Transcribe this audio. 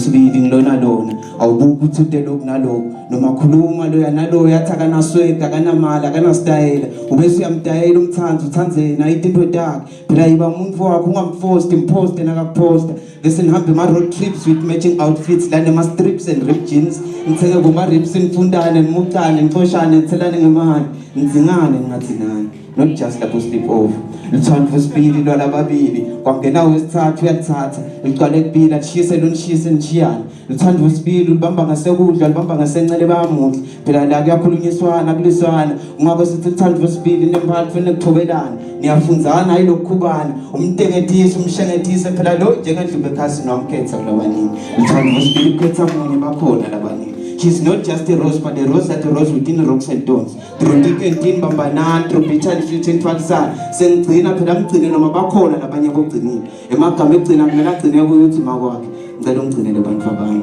sibili ngilona lona awubuki uthute lokhu nalokho noma khuluma loya naloya athi akanasweta akanamali akanastayela ubese uyamdayela umthanzi uthanzena ayidinto takhe phela yiba umuntu wakho ungamforce impost nakakuposta bese nihambe ama road trips with matching outfits lana ama strips and ripped jeans ngithenge kuma rips nifundane nimucane nifoshane nithelane ngemali nizingane ningathinani not just lapho sleep over Lutsandvo Sibili lwalababili kwangena wesithathu uyathatha liqale kubili atshise lonishise nishiyana Lutsandvo Sibili lubamba ngasekudla lubamba ngasencele bamuhle phela la kuyakhulunyiswana kuliswana ungakho sithi Lutsandvo Sibili nemphathi fanele kuthobelana niyafundzana ayilokukhubana umntengethisa umshengethisa phela lo njengendlube ekhasi nomkhetha kulabanini Lutsandvo Sibili ukhetha munye bakhona labanini. She's not just a rose, but a rose that rose within rocks and stones. Through thick and thin, bambanan, through bitter and sweet and falsa. Sengcina phela mgcine noma bakhona labanye bogcinile. Emagama egcina kumele agcine ukuthi makwakhe. Ngicela ungcinele abantu abanye.